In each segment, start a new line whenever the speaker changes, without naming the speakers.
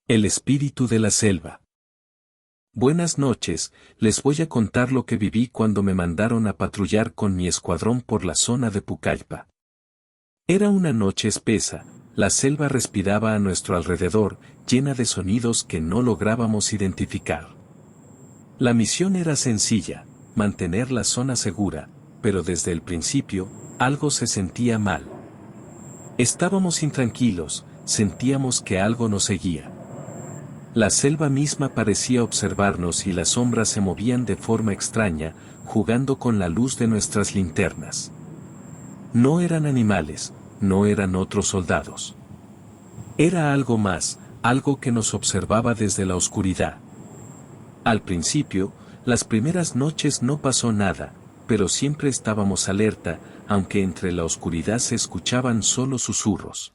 El espíritu de la selva. Buenas noches, les voy a contar lo que viví cuando me mandaron a patrullar con mi escuadrón por la zona de Pucallpa. Era una noche espesa, la selva respiraba a nuestro alrededor, llena de sonidos que no lográbamos identificar. La misión era sencilla, mantener la zona segura, pero desde el principio, algo se sentía mal. Estábamos intranquilos, sentíamos que algo nos seguía. La selva misma parecía observarnos y las sombras se movían de forma extraña, jugando con la luz de nuestras linternas. No eran animales, no eran otros soldados. Era algo más, algo que nos observaba desde la oscuridad. Al principio, las primeras noches no pasó nada, pero siempre estábamos alerta, aunque entre la oscuridad se escuchaban solo susurros.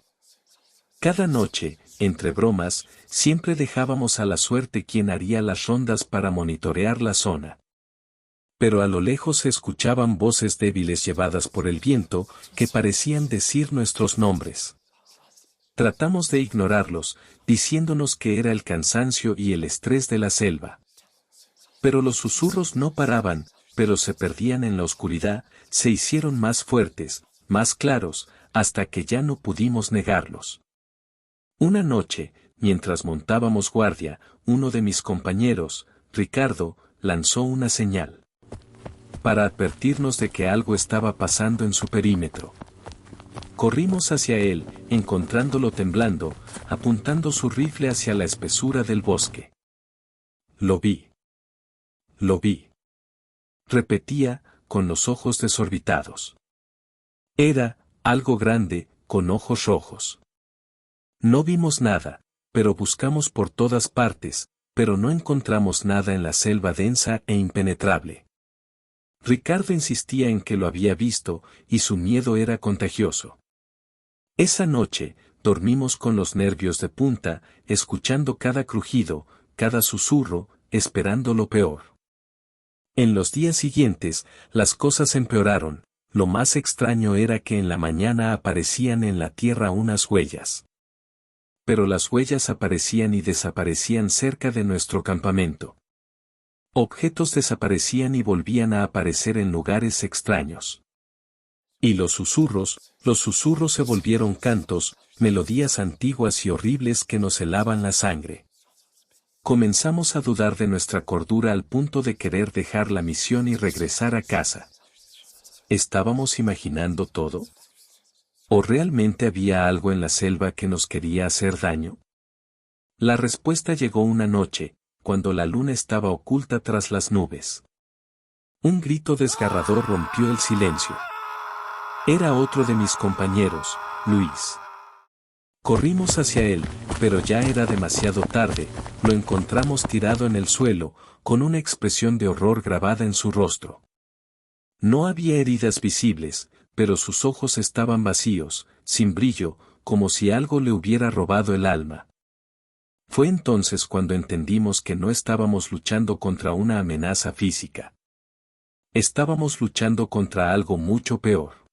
Cada noche, entre bromas, siempre dejábamos a la suerte quien haría las rondas para monitorear la zona. Pero a lo lejos se escuchaban voces débiles llevadas por el viento, que parecían decir nuestros nombres. Tratamos de ignorarlos, diciéndonos que era el cansancio y el estrés de la selva. Pero los susurros no paraban, pero se perdían en la oscuridad, se hicieron más fuertes, más claros, hasta que ya no pudimos negarlos. Una noche, mientras montábamos guardia, uno de mis compañeros, Ricardo, lanzó una señal para advertirnos de que algo estaba pasando en su perímetro. Corrimos hacia él, encontrándolo temblando, apuntando su rifle hacia la espesura del bosque. Lo vi. Lo vi. Repetía, con los ojos desorbitados. Era algo grande, con ojos rojos. No vimos nada, pero buscamos por todas partes, pero no encontramos nada en la selva densa e impenetrable. Ricardo insistía en que lo había visto, y su miedo era contagioso. Esa noche, dormimos con los nervios de punta, escuchando cada crujido, cada susurro, esperando lo peor. En los días siguientes, las cosas empeoraron, lo más extraño era que en la mañana aparecían en la tierra unas huellas. Pero las huellas aparecían y desaparecían cerca de nuestro campamento. Objetos desaparecían y volvían a aparecer en lugares extraños. Y los susurros se volvieron cantos, melodías antiguas y horribles que nos helaban la sangre. Comenzamos a dudar de nuestra cordura al punto de querer dejar la misión y regresar a casa. ¿Estábamos imaginando todo? ¿O realmente había algo en la selva que nos quería hacer daño? La respuesta llegó una noche, cuando la luna estaba oculta tras las nubes. Un grito desgarrador rompió el silencio. Era otro de mis compañeros, Luis. Corrimos hacia él, pero ya era demasiado tarde, lo encontramos tirado en el suelo, con una expresión de horror grabada en su rostro. No había heridas visibles, pero sus ojos estaban vacíos, sin brillo, como si algo le hubiera robado el alma. Fue entonces cuando entendimos que no estábamos luchando contra una amenaza física. Estábamos luchando contra algo mucho peor.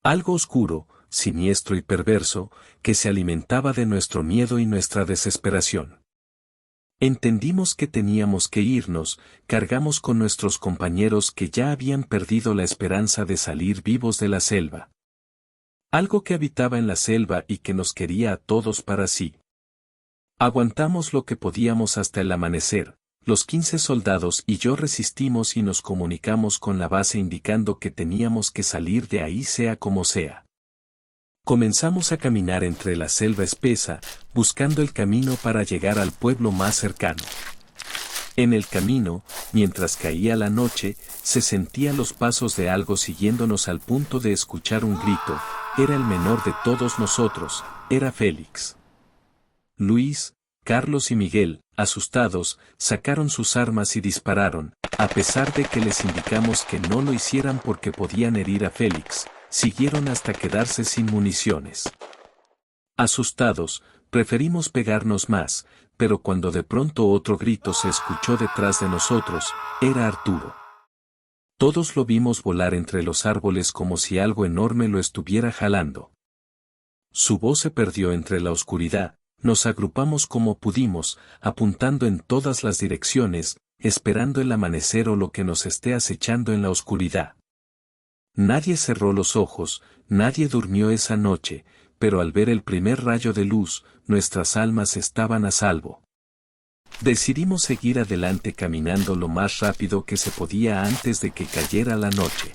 Algo oscuro, siniestro y perverso, que se alimentaba de nuestro miedo y nuestra desesperación. Entendimos que teníamos que irnos, cargamos con nuestros compañeros que ya habían perdido la esperanza de salir vivos de la selva. Algo que habitaba en la selva y que nos quería a todos para sí. Aguantamos lo que podíamos hasta el amanecer, los 15 soldados y yo resistimos y nos comunicamos con la base indicando que teníamos que salir de ahí sea como sea. Comenzamos a caminar entre la selva espesa, buscando el camino para llegar al pueblo más cercano. En el camino, mientras caía la noche, se sentían los pasos de algo siguiéndonos al punto de escuchar un grito. Era el menor de todos nosotros, era Félix. Luis, Carlos y Miguel, asustados, sacaron sus armas y dispararon, a pesar de que les indicamos que no lo hicieran porque podían herir a Félix. Siguieron hasta quedarse sin municiones. Asustados, preferimos pegarnos más, pero cuando de pronto otro grito se escuchó detrás de nosotros, era Arturo. Todos lo vimos volar entre los árboles como si algo enorme lo estuviera jalando. Su voz se perdió entre la oscuridad, nos agrupamos como pudimos, apuntando en todas las direcciones, esperando el amanecer o lo que nos esté acechando en la oscuridad. Nadie cerró los ojos, nadie durmió esa noche, pero al ver el primer rayo de luz, nuestras almas estaban a salvo. Decidimos seguir adelante caminando lo más rápido que se podía antes de que cayera la noche.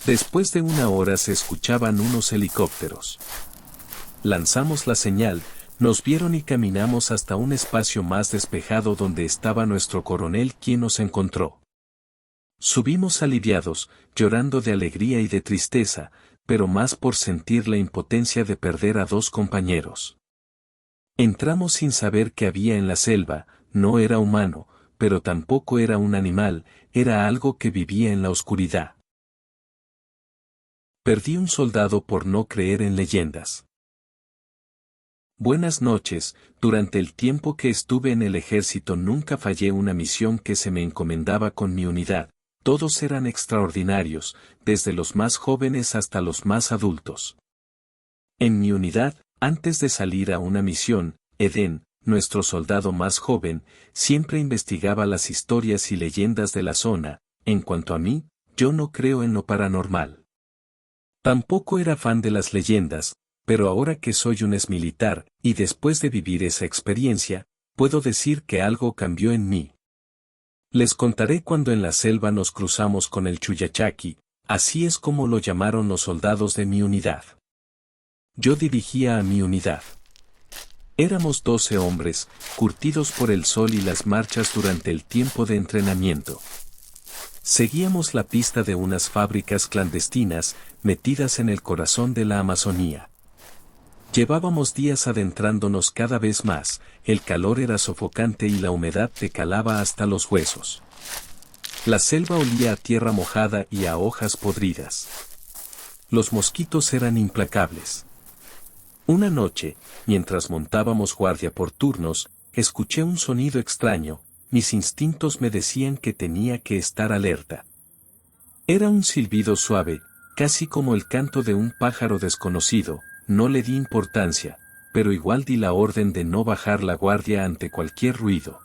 Después de una hora se escuchaban unos helicópteros. Lanzamos la señal, nos vieron y caminamos hasta un espacio más despejado donde estaba nuestro coronel quien nos encontró. Subimos aliviados, llorando de alegría y de tristeza, pero más por sentir la impotencia de perder a 2 compañeros. Entramos sin saber qué había en la selva, no era humano, pero tampoco era un animal, era algo que vivía en la oscuridad. Perdí un soldado por no creer en leyendas. Buenas noches, durante el tiempo que estuve en el ejército nunca fallé una misión que se me encomendaba con mi unidad, todos eran extraordinarios, desde los más jóvenes hasta los más adultos. En mi unidad, antes de salir a una misión, Eden, nuestro soldado más joven, siempre investigaba las historias y leyendas de la zona. En cuanto a mí, yo no creo en lo paranormal. Tampoco era fan de las leyendas, pero ahora que soy un exmilitar, y después de vivir esa experiencia, puedo decir que algo cambió en mí. Les contaré cuando en la selva nos cruzamos con el Chuyachaki, así es como lo llamaron los soldados de mi unidad. Yo dirigía a mi unidad. Éramos 12 hombres, curtidos por el sol y las marchas durante el tiempo de entrenamiento. Seguíamos la pista de unas fábricas clandestinas, metidas en el corazón de la Amazonía. Llevábamos días adentrándonos cada vez más, el calor era sofocante y la humedad te calaba hasta los huesos. La selva olía a tierra mojada y a hojas podridas. Los mosquitos eran implacables. Una noche, mientras montábamos guardia por turnos, escuché un sonido extraño, mis instintos me decían que tenía que estar alerta. Era un silbido suave, casi como el canto de un pájaro desconocido. No le di importancia, pero igual di la orden de no bajar la guardia ante cualquier ruido.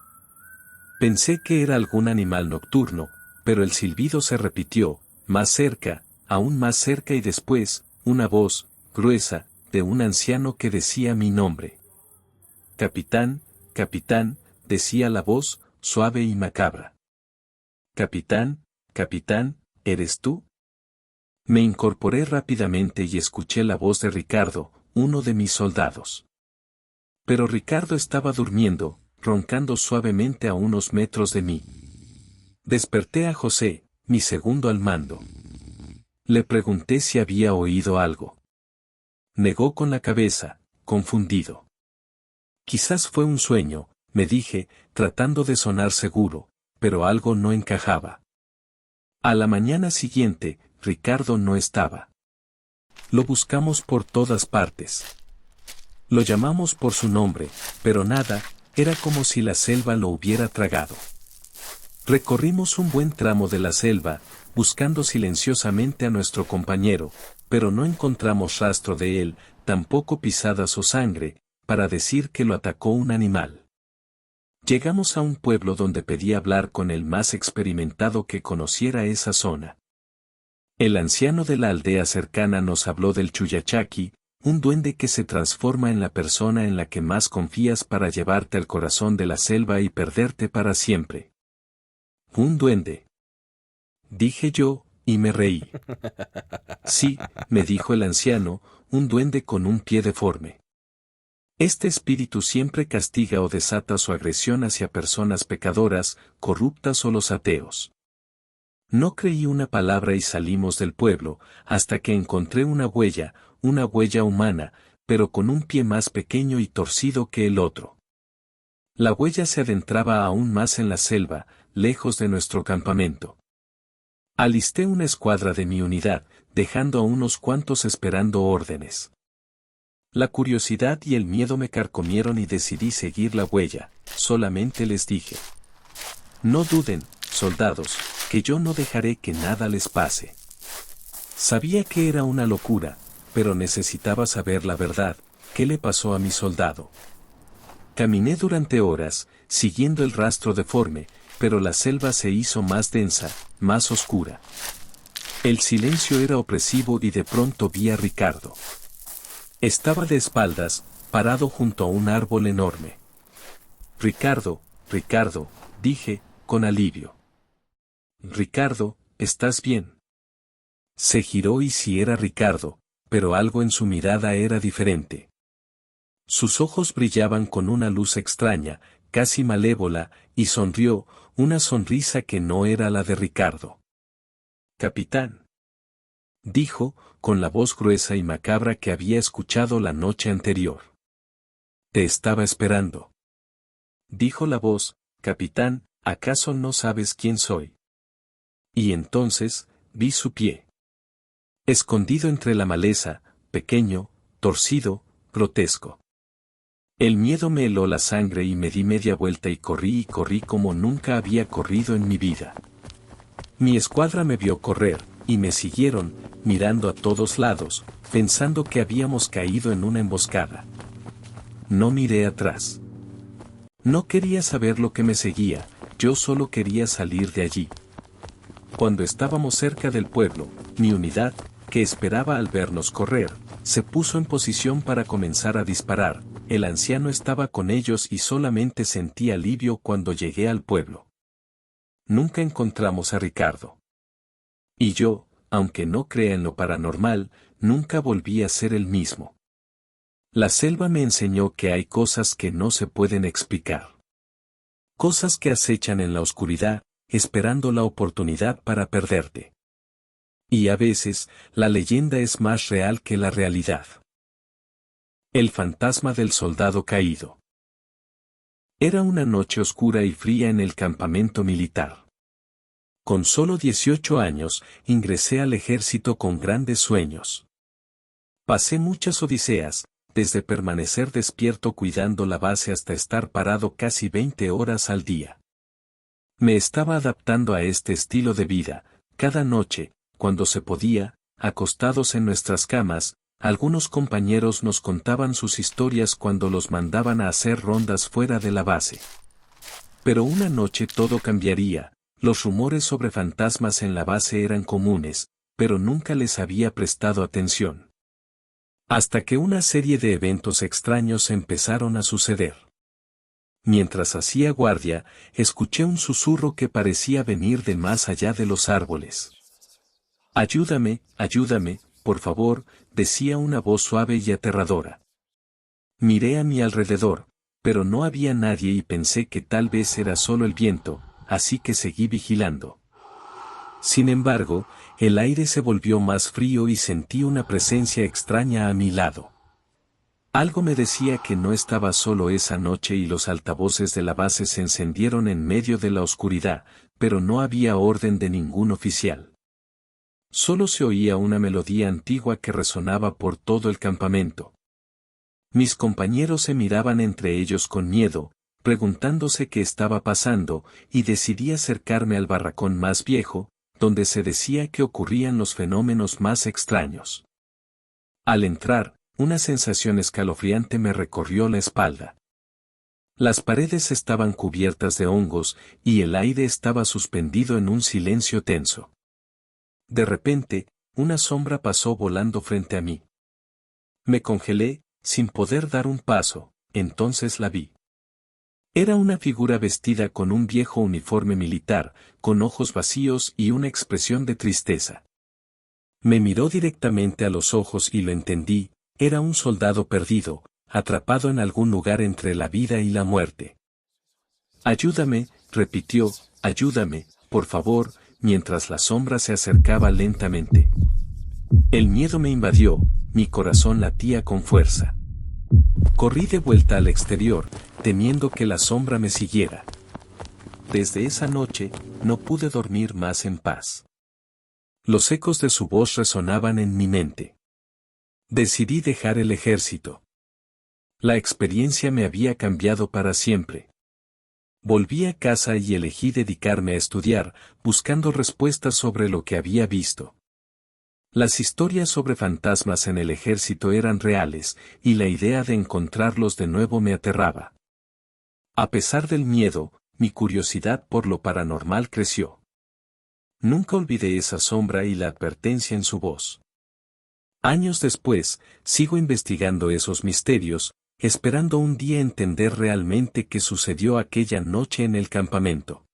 Pensé que era algún animal nocturno, pero el silbido se repitió, más cerca, aún más cerca y después, una voz, gruesa, de un anciano que decía mi nombre. Capitán, capitán, decía la voz, suave y macabra. Capitán, capitán, ¿eres tú? Me incorporé rápidamente y escuché la voz de Ricardo, uno de mis soldados. Pero Ricardo estaba durmiendo, roncando suavemente a unos metros de mí. Desperté a José, mi segundo al mando. Le pregunté si había oído algo. Negó con la cabeza, confundido. Quizás fue un sueño, me dije, tratando de sonar seguro, pero algo no encajaba. A la mañana siguiente, Ricardo no estaba. Lo buscamos por todas partes. Lo llamamos por su nombre, pero nada, era como si la selva lo hubiera tragado. Recorrimos un buen tramo de la selva, buscando silenciosamente a nuestro compañero, pero no encontramos rastro de él, tampoco pisadas o sangre, para decir que lo atacó un animal. Llegamos a un pueblo donde pedí hablar con el más experimentado que conociera esa zona. El anciano de la aldea cercana nos habló del Chuyachaki, un duende que se transforma en la persona en la que más confías para llevarte al corazón de la selva y perderte para siempre. ¿Un duende?, dije yo, y me reí. Sí, me dijo el anciano, un duende con un pie deforme. Este espíritu siempre castiga o desata su agresión hacia personas pecadoras, corruptas o los ateos. No creí una palabra y salimos del pueblo, hasta que encontré una huella humana, pero con un pie más pequeño y torcido que el otro. La huella se adentraba aún más en la selva, lejos de nuestro campamento. Alisté una escuadra de mi unidad, dejando a unos cuantos esperando órdenes. La curiosidad y el miedo me carcomieron y decidí seguir la huella, solamente les dije: no duden, soldados, que yo no dejaré que nada les pase. Sabía que era una locura, pero necesitaba saber la verdad, ¿Qué le pasó a mi soldado? Caminé durante horas, siguiendo el rastro deforme, pero la selva se hizo más densa, más oscura. El silencio era opresivo y de pronto vi a Ricardo. Estaba de espaldas, parado junto a un árbol enorme. Ricardo, Ricardo, dije, con alivio. Ricardo, ¿estás bien? Se giró y sí era Ricardo, pero algo en su mirada era diferente. Sus ojos brillaban con una luz extraña, casi malévola, y sonrió, una sonrisa que no era la de Ricardo. Capitán, dijo, con la voz gruesa y macabra que había escuchado la noche anterior. Te estaba esperando. Dijo la voz, capitán, ¿acaso no sabes quién soy? Y entonces, vi su pie. Escondido entre la maleza, pequeño, torcido, grotesco. El miedo me heló la sangre y me di media vuelta y corrí como nunca había corrido en mi vida. Mi escuadra me vio correr, y me siguieron, mirando a todos lados, pensando que habíamos caído en una emboscada. No miré atrás. No quería saber lo que me seguía, yo solo quería salir de allí. Cuando estábamos cerca del pueblo, mi unidad, que esperaba al vernos correr, se puso en posición para comenzar a disparar. El anciano estaba con ellos y solamente sentí alivio cuando llegué al pueblo. Nunca encontramos a Ricardo. Y yo, aunque no crea en lo paranormal, nunca volví a ser el mismo. La selva me enseñó que hay cosas que no se pueden explicar. Cosas que acechan en la oscuridad, esperando la oportunidad para perderte. Y a veces, la leyenda es más real que la realidad. El fantasma del soldado caído. Era una noche oscura y fría en el campamento militar. Con solo 18 años, ingresé al ejército con grandes sueños. Pasé muchas odiseas, desde permanecer despierto cuidando la base hasta estar parado casi 20 horas al día. Me estaba adaptando a este estilo de vida. Cada noche, cuando se podía, acostados en nuestras camas, algunos compañeros nos contaban sus historias cuando los mandaban a hacer rondas fuera de la base. Pero una noche todo cambiaría. Los rumores sobre fantasmas en la base eran comunes, pero nunca les había prestado atención. Hasta que una serie de eventos extraños empezaron a suceder. Mientras hacía guardia, escuché un susurro que parecía venir de más allá de los árboles. Ayúdame, ayúdame, por favor, decía una voz suave y aterradora. Miré a mi alrededor, pero no había nadie y pensé que tal vez era solo el viento, así que seguí vigilando. Sin embargo, el aire se volvió más frío y sentí una presencia extraña a mi lado. Algo me decía que no estaba solo esa noche y los altavoces de la base se encendieron en medio de la oscuridad, pero no había orden de ningún oficial. Solo se oía una melodía antigua que resonaba por todo el campamento. Mis compañeros se miraban entre ellos con miedo, preguntándose qué estaba pasando, y decidí acercarme al barracón más viejo, donde se decía que ocurrían los fenómenos más extraños. Al entrar, una sensación escalofriante me recorrió la espalda. Las paredes estaban cubiertas de hongos, y el aire estaba suspendido en un silencio tenso. De repente, una sombra pasó volando frente a mí. Me congelé, sin poder dar un paso, entonces la vi. Era una figura vestida con un viejo uniforme militar, con ojos vacíos y una expresión de tristeza. Me miró directamente a los ojos y lo entendí, era un soldado perdido, atrapado en algún lugar entre la vida y la muerte. Ayúdame, repitió, ayúdame, por favor, mientras la sombra se acercaba lentamente. El miedo me invadió, mi corazón latía con fuerza. Corrí de vuelta al exterior, temiendo que la sombra me siguiera. Desde esa noche, no pude dormir más en paz. Los ecos de su voz resonaban en mi mente. Decidí dejar el ejército. La experiencia me había cambiado para siempre. Volví a casa y elegí dedicarme a estudiar, buscando respuestas sobre lo que había visto. Las historias sobre fantasmas en el ejército eran reales, y la idea de encontrarlos de nuevo me aterraba. A pesar del miedo, mi curiosidad por lo paranormal creció. Nunca olvidé esa sombra y la advertencia en su voz. Años después, sigo investigando esos misterios, esperando un día entender realmente qué sucedió aquella noche en el campamento.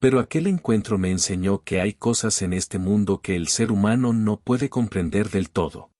Pero aquel encuentro me enseñó que hay cosas en este mundo que el ser humano no puede comprender del todo.